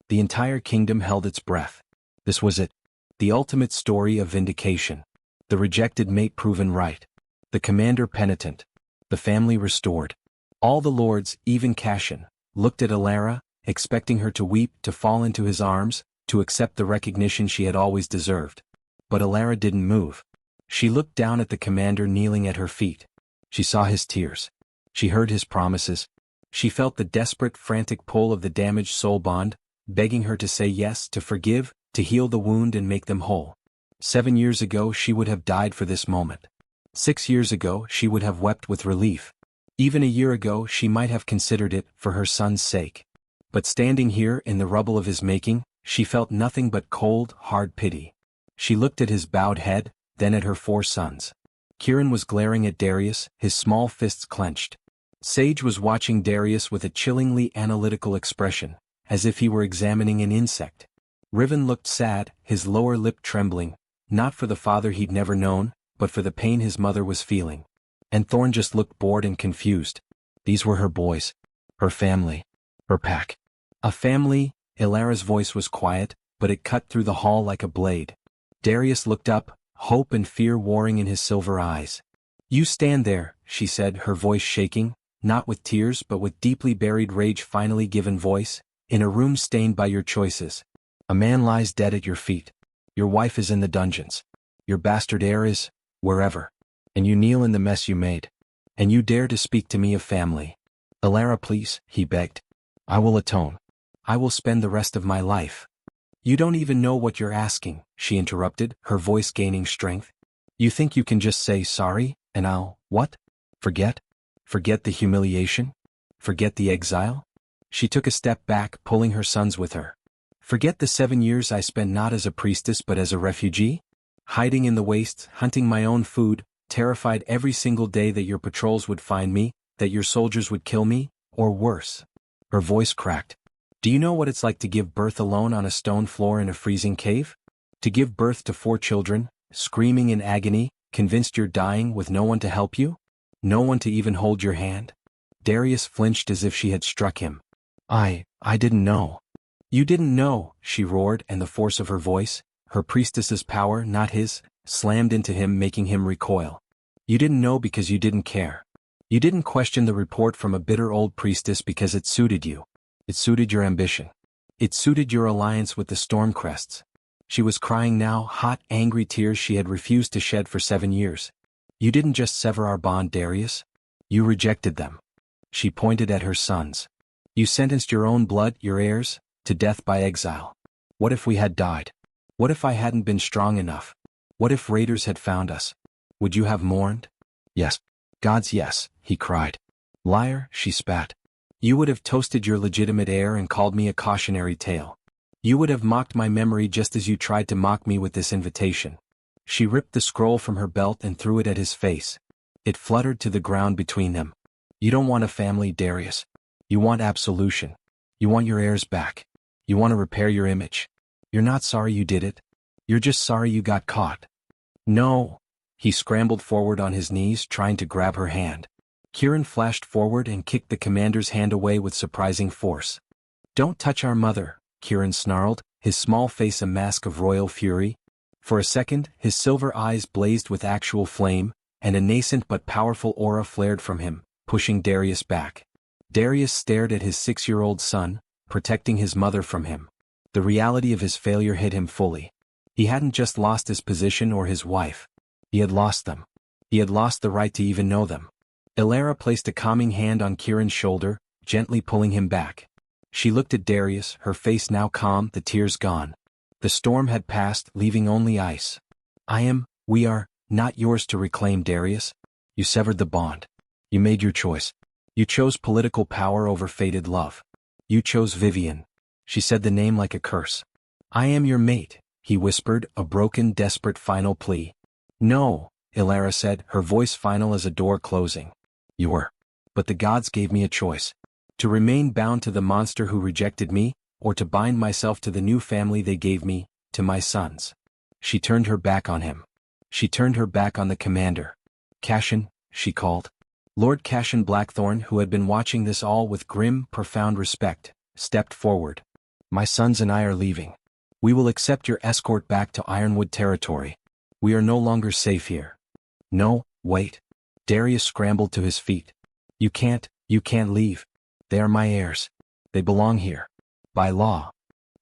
The entire kingdom held its breath. This was it. The ultimate story of vindication. The rejected mate proven right. The commander penitent. The family restored. All the lords, even Cashin, looked at Elara, expecting her to weep, to fall into his arms, to accept the recognition she had always deserved. But Elara didn't move. She looked down at the commander kneeling at her feet. She saw his tears. She heard his promises. She felt the desperate, frantic pull of the damaged soul bond, begging her to say yes, to forgive, to heal the wound and make them whole. 7 years ago she would have died for this moment. 6 years ago she would have wept with relief. Even a year ago she might have considered it, for her son's sake. But standing here in the rubble of his making, she felt nothing but cold, hard pity. She looked at his bowed head, then at her 4 sons. Kieran was glaring at Darius, his small fists clenched. Sage was watching Darius with a chillingly analytical expression, as if he were examining an insect. Riven looked sad, his lower lip trembling, not for the father he'd never known, but for the pain his mother was feeling. And Thorn just looked bored and confused. These were her boys. Her family. Her pack. A family. Elara's voice was quiet, but it cut through the hall like a blade. Darius looked up, hope and fear warring in his silver eyes. "You stand there," she said, her voice shaking, not with tears but with deeply buried rage finally given voice, "in a room stained by your choices. A man lies dead at your feet. Your wife is in the dungeons. Your bastard heir is, wherever. And you kneel in the mess you made. And you dare to speak to me of family. Elara, please," he begged. "I will atone. I will spend the rest of my life." "You don't even know what you're asking," she interrupted, her voice gaining strength. "You think you can just say sorry, and I'll, what? Forget? Forget the humiliation? Forget the exile?" She took a step back, pulling her sons with her. "Forget the 7 years I spent not as a priestess but as a refugee? Hiding in the wastes, hunting my own food, terrified every single day that your patrols would find me, that your soldiers would kill me, or worse." Her voice cracked. "Do you know what it's like to give birth alone on a stone floor in a freezing cave? To give birth to 4 children, screaming in agony, convinced you're dying with no one to help you? No one to even hold your hand?" Darius flinched as if she had struck him. I didn't know." "You didn't know," she roared, and the force of her voice, her priestess's power, not his, slammed into him, making him recoil. "You didn't know because you didn't care. You didn't question the report from a bitter old priestess because it suited you. It suited your ambition. It suited your alliance with the Stormcrests." She was crying now, hot, angry tears she had refused to shed for 7 years. "You didn't just sever our bond, Darius. You rejected them." She pointed at her sons. "You sentenced your own blood, your heirs, to death by exile. What if we had died? What if I hadn't been strong enough? What if raiders had found us? Would you have mourned?" "Yes. God's yes," he cried. "Liar," she spat. "You would have toasted your legitimate heir and called me a cautionary tale. You would have mocked my memory just as you tried to mock me with this invitation." She ripped the scroll from her belt and threw it at his face. It fluttered to the ground between them. "You don't want a family, Darius. You want absolution. You want your heirs back. You want to repair your image. You're not sorry you did it. You're just sorry you got caught." "No." He scrambled forward on his knees, trying to grab her hand. Kieran flashed forward and kicked the commander's hand away with surprising force. "Don't touch our mother," Kieran snarled, his small face a mask of royal fury. For a second, his silver eyes blazed with actual flame, and a nascent but powerful aura flared from him, pushing Darius back. Darius stared at his 6-year-old son, protecting his mother from him. The reality of his failure hit him fully. He hadn't just lost his position or his wife. He had lost them. He had lost the right to even know them. Elara placed a calming hand on Kieran's shoulder, gently pulling him back. She looked at Darius, her face now calm, the tears gone. The storm had passed, leaving only ice. We are, not yours to reclaim, Darius. You severed the bond. You made your choice. You chose political power over fated love. You chose Vivian. She said the name like a curse. I am your mate, he whispered, a broken, desperate final plea. No, Elara said, her voice final as a door closing. You were. But the gods gave me a choice. To remain bound to the monster who rejected me, or to bind myself to the new family they gave me, to my sons. She turned her back on him. She turned her back on the commander. Cashin, she called. Lord Cashin Blackthorn, who had been watching this all with grim, profound respect, stepped forward. My sons and I are leaving. We will accept your escort back to Ironwood territory. We are no longer safe here. No, wait. Darius scrambled to his feet. You can't leave. They are my heirs. They belong here. By law.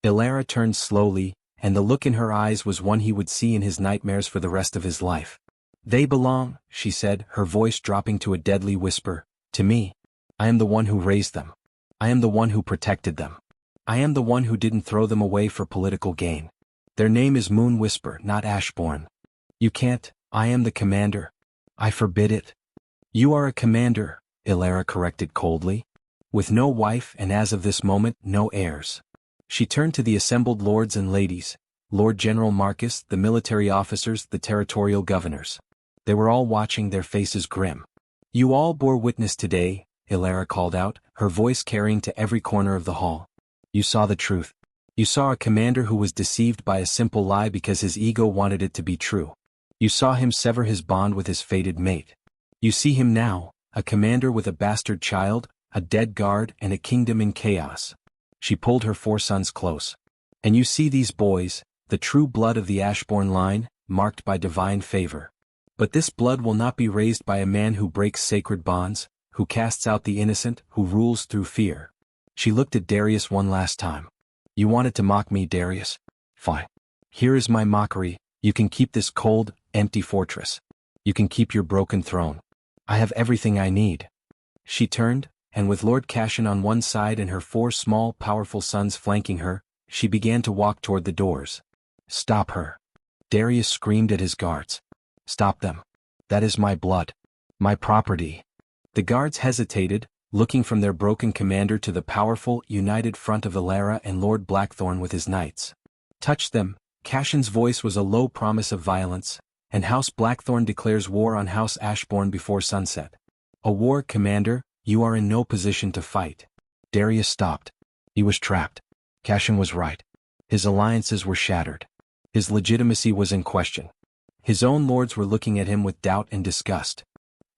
Elara turned slowly, and the look in her eyes was one he would see in his nightmares for the rest of his life. They belong, she said, her voice dropping to a deadly whisper, to me. I am the one who raised them. I am the one who protected them. I am the one who didn't throw them away for political gain. Their name is Moon Whisper, not Ashborne. You can't. I am the commander. I forbid it. You are a commander, Elara corrected coldly. With no wife and as of this moment, no heirs. She turned to the assembled lords and ladies, Lord General Marcus, the military officers, the territorial governors. They were all watching, their faces grim. You all bore witness today, Elara called out, her voice carrying to every corner of the hall. You saw the truth. You saw a commander who was deceived by a simple lie because his ego wanted it to be true. You saw him sever his bond with his fated mate. You see him now, a commander with a bastard child, a dead guard, and a kingdom in chaos. She pulled her 4 sons close. And you see these boys, the true blood of the Ashborne line, marked by divine favor. But this blood will not be raised by a man who breaks sacred bonds, who casts out the innocent, who rules through fear. She looked at Darius one last time. You wanted to mock me, Darius? Fine. Here is my mockery. You can keep this cold, empty fortress. You can keep your broken throne. I have everything I need. She turned, and with Lord Cashin on one side and her 4 small, powerful sons flanking her, she began to walk toward the doors. Stop her. Darius screamed at his guards. Stop them. That is my blood. My property. The guards hesitated, looking from their broken commander to the powerful, united front of Elara and Lord Blackthorn with his knights. Touch them. Cashin's voice was a low promise of violence, and House Blackthorn declares war on House Ashborne before sunset. A war, commander, you are in no position to fight. Darius stopped. He was trapped. Cashin was right. His alliances were shattered. His legitimacy was in question. His own lords were looking at him with doubt and disgust.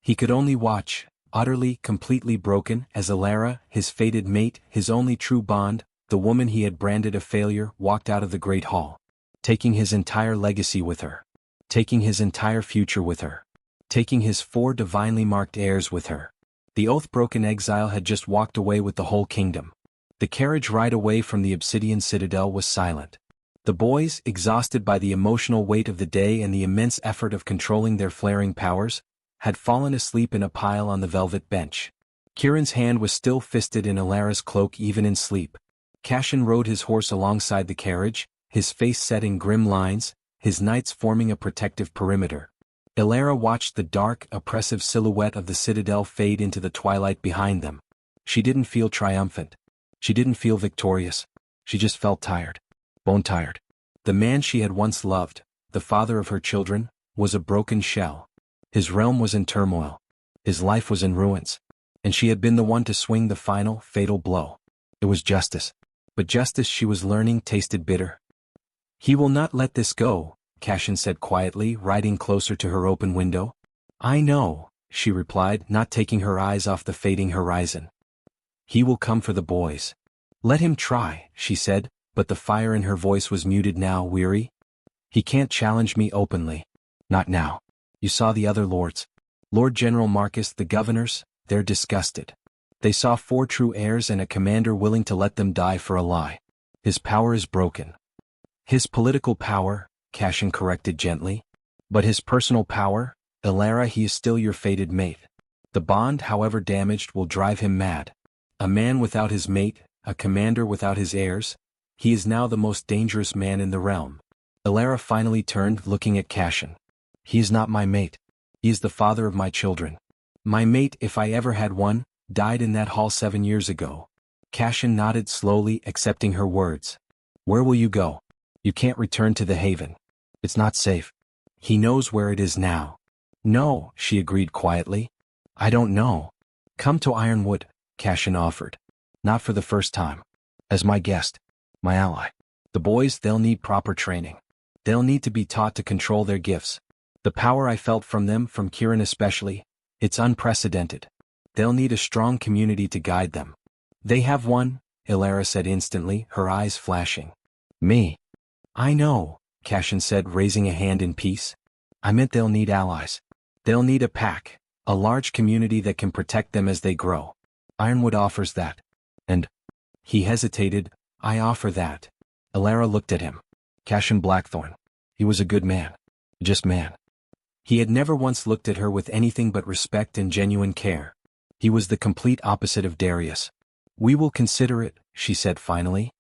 He could only watch, utterly, completely broken, as Elara, his fated mate, his only true bond, the woman he had branded a failure, walked out of the great hall. Taking his entire legacy with her. Taking his entire future with her. Taking his 4 divinely marked heirs with her. The oath-broken exile had just walked away with the whole kingdom. The carriage ride away from the obsidian citadel was silent. The boys, exhausted by the emotional weight of the day and the immense effort of controlling their flaring powers, had fallen asleep in a pile on the velvet bench. Kieran's hand was still fisted in Elara's cloak even in sleep. Cashin rode his horse alongside the carriage, his face set in grim lines, his knights forming a protective perimeter. Elara watched the dark, oppressive silhouette of the citadel fade into the twilight behind them. She didn't feel triumphant. She didn't feel victorious. She just felt tired. Bone-tired. The man she had once loved, the father of her children, was a broken shell. His realm was in turmoil. His life was in ruins. And she had been the one to swing the final, fatal blow. It was justice. But justice, she was learning, tasted bitter. He will not let this go, Cashin said quietly, riding closer to her open window. I know, she replied, not taking her eyes off the fading horizon. He will come for the boys. Let him try, she said, but the fire in her voice was muted now, weary. He can't challenge me openly. Not now. You saw the other lords. Lord General Marcus, the governors, they're disgusted. They saw 4 true heirs and a commander willing to let them die for a lie. His power is broken. His political power, Cashin corrected gently. But his personal power, Elara, he is still your fated mate. The bond, however damaged, will drive him mad. A man without his mate, a commander without his heirs, he is now the most dangerous man in the realm. Elara finally turned, looking at Cashin. He is not my mate. He is the father of my children. My mate, if I ever had one, died in that hall 7 years ago. Cashin nodded slowly, accepting her words. Where will you go? You can't return to the haven. It's not safe. He knows where it is now. No, she agreed quietly. I don't know. Come to Ironwood, Cashin offered. Not for the first time. As my guest. My ally. The boys, they'll need proper training. They'll need to be taught to control their gifts. The power I felt from them, from Kieran especially, it's unprecedented. They'll need a strong community to guide them. They have one, Elara said instantly, her eyes flashing. Me. I know, Cashin said, raising a hand in peace. I meant they'll need allies. They'll need a pack, a large community that can protect them as they grow. Ironwood offers that. And he hesitated. I offer that. Elara looked at him. Cashin Blackthorn. He was a good man. Just man. He had never once looked at her with anything but respect and genuine care. He was the complete opposite of Darius. We will consider it, she said finally.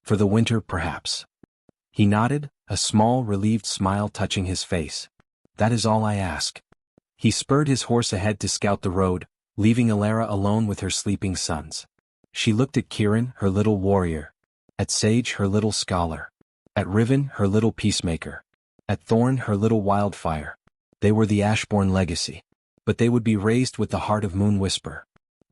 For the winter, perhaps. He nodded, a small, relieved smile touching his face. That is all I ask. He spurred his horse ahead to scout the road, leaving Elara alone with her sleeping sons. She looked at Kieran, her little warrior. At Sage, her little scholar. At Riven, her little peacemaker. At Thorn, her little wildfire. They were the Ashborne legacy. But they would be raised with the heart of Moonwhisper.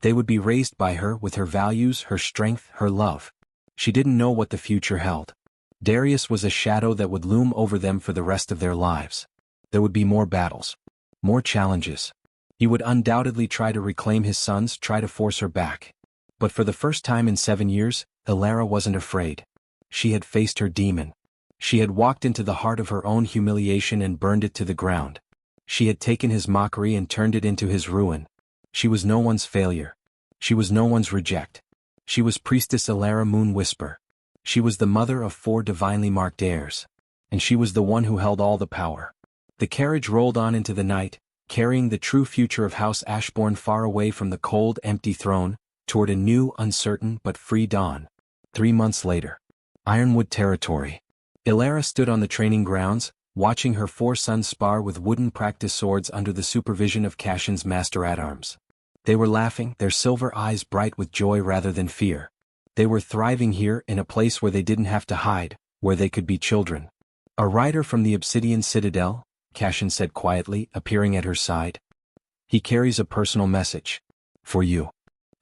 They would be raised by her with her values, her strength, her love. She didn't know what the future held. Darius was a shadow that would loom over them for the rest of their lives. There would be more battles. More challenges. He would undoubtedly try to reclaim his sons, try to force her back. But for the first time in 7 years, Elara wasn't afraid. She had faced her demon. She had walked into the heart of her own humiliation and burned it to the ground. She had taken his mockery and turned it into his ruin. She was no one's failure. She was no one's reject. She was Priestess Elara Moonwhisper. She was the mother of 4 divinely marked heirs. And she was the one who held all the power. The carriage rolled on into the night, carrying the true future of House Ashborne far away from the cold, empty throne, toward a new, uncertain, but free dawn. 3 months later. Ironwood territory. Elara stood on the training grounds, watching her 4 sons spar with wooden practice swords under the supervision of Cashin's master-at-arms. They were laughing, their silver eyes bright with joy rather than fear. They were thriving here in a place where they didn't have to hide, where they could be children. A rider from the Obsidian Citadel, Cashin said quietly, appearing at her side. He carries a personal message. For you.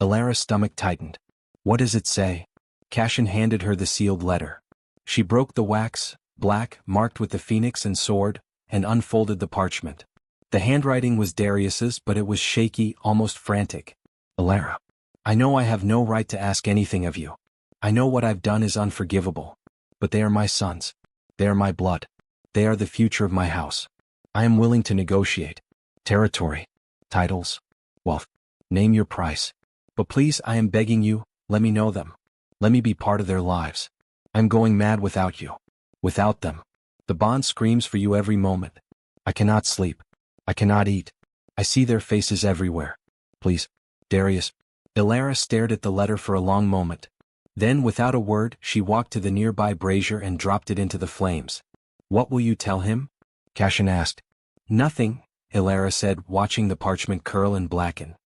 Elara's stomach tightened. What does it say? Cashin handed her the sealed letter. She broke the wax, black, marked with the phoenix and sword, and unfolded the parchment. The handwriting was Darius's, but it was shaky, almost frantic. Elara. I know I have no right to ask anything of you. I know what I've done is unforgivable. But they are my sons. They are my blood. They are the future of my house. I am willing to negotiate. Territory. Titles. Wealth. Name your price. But please, I am begging you, let me know them. Let me be part of their lives. I'm going mad without you. Without them. The bond screams for you every moment. I cannot sleep. I cannot eat. I see their faces everywhere. Please, Darius. Elara stared at the letter for a long moment. Then, without a word, she walked to the nearby brazier and dropped it into the flames. What will you tell him? Cashin asked. Nothing, Elara said, watching the parchment curl and blacken.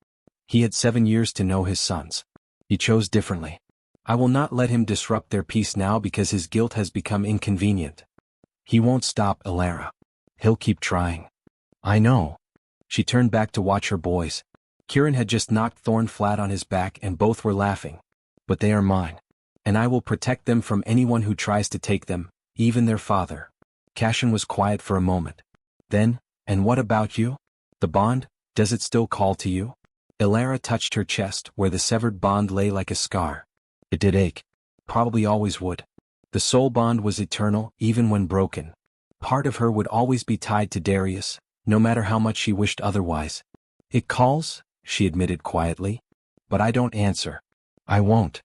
He had 7 years to know his sons. He chose differently. I will not let him disrupt their peace now because his guilt has become inconvenient. He won't stop, Elara. He'll keep trying. I know. She turned back to watch her boys. Kieran had just knocked Thorn flat on his back and both were laughing. But they are mine. And I will protect them from anyone who tries to take them, even their father. Cashin was quiet for a moment. Then, and what about you? The bond, does it still call to you? Elara touched her chest where the severed bond lay like a scar. It did ache. Probably always would. The soul bond was eternal, even when broken. Part of her would always be tied to Darius, no matter how much she wished otherwise. It calls, she admitted quietly. But I don't answer. I won't.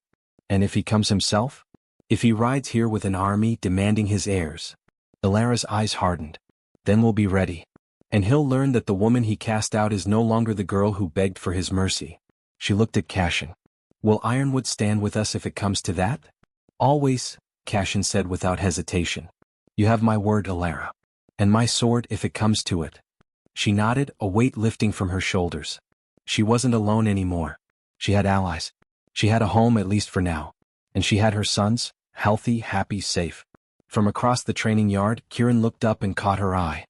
And if he comes himself? If he rides here with an army demanding his heirs? Elara's eyes hardened. Then we'll be ready. And he'll learn that the woman he cast out is no longer the girl who begged for his mercy. She looked at Cashin. Will Ironwood stand with us if it comes to that? Always, Cashin said without hesitation. You have my word, Elara. And my sword if it comes to it. She nodded, a weight lifting from her shoulders. She wasn't alone anymore. She had allies. She had a home at least for now. And she had her sons, healthy, happy, safe. From across the training yard, Kieran looked up and caught her eye.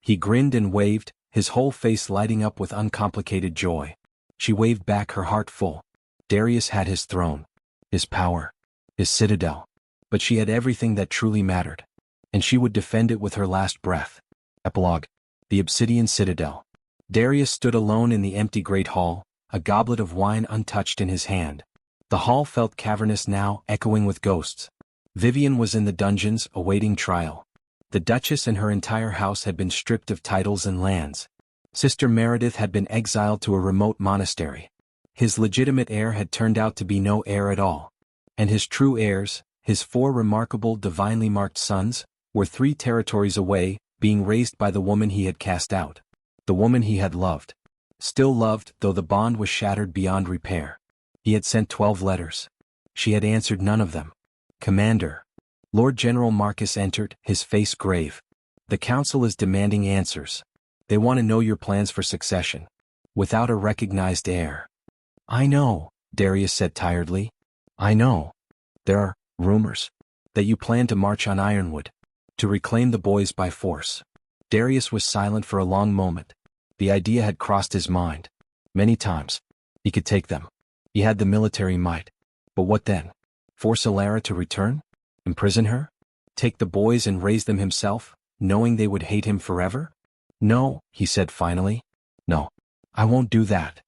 He grinned and waved, his whole face lighting up with uncomplicated joy. She waved back, her heart full. Darius had his throne, his power, his citadel. But she had everything that truly mattered. And she would defend it with her last breath. Epilogue. The Obsidian Citadel. Darius stood alone in the empty great hall, a goblet of wine untouched in his hand. The hall felt cavernous now, echoing with ghosts. Vivian was in the dungeons, awaiting trial. The Duchess and her entire house had been stripped of titles and lands. Sister Meredith had been exiled to a remote monastery. His legitimate heir had turned out to be no heir at all. And his true heirs, his 4 remarkable divinely marked sons, were 3 territories away, being raised by the woman he had cast out. The woman he had loved. Still loved, though the bond was shattered beyond repair. He had sent 12 letters. She had answered none of them. Commander. Lord General Marcus entered, his face grave. The council is demanding answers. They want to know your plans for succession. Without a recognized heir. I know, Darius said tiredly. I know. There are rumors that you plan to march on Ironwood. To reclaim the boys by force. Darius was silent for a long moment. The idea had crossed his mind. Many times. He could take them. He had the military might. But what then? Force Elara to return? Imprison her? Take the boys and raise them himself, knowing they would hate him forever? No, he said finally. No. I won't do that.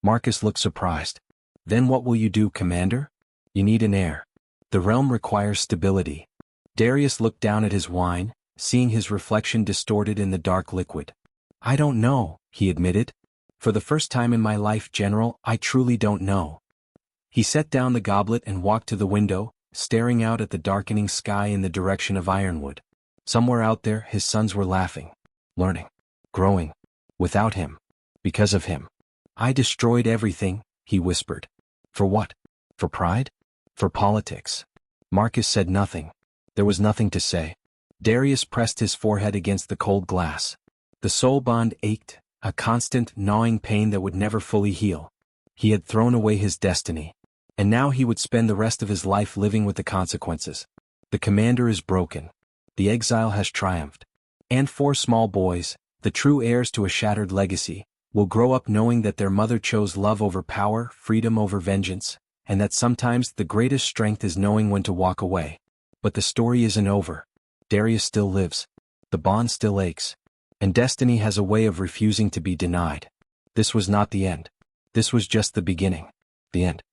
Marcus looked surprised. Then what will you do, Commander? You need an heir. The realm requires stability. Darius looked down at his wine, seeing his reflection distorted in the dark liquid. I don't know, he admitted. For the first time in my life, General, I truly don't know. He set down the goblet and walked to the window, staring out at the darkening sky in the direction of Ironwood. Somewhere out there, his sons were laughing, learning, growing. Without him. Because of him. I destroyed everything, he whispered. For what? For pride? For politics? Marcus said nothing. There was nothing to say. Darius pressed his forehead against the cold glass. The soul bond ached, a constant, gnawing pain that would never fully heal. He had thrown away his destiny. And now he would spend the rest of his life living with the consequences. The commander is broken. The exile has triumphed. And 4 small boys, the true heirs to a shattered legacy, will grow up knowing that their mother chose love over power, freedom over vengeance, and that sometimes the greatest strength is knowing when to walk away. But the story isn't over. Darius still lives. The bond still aches. And destiny has a way of refusing to be denied. This was not the end. This was just the beginning. The end.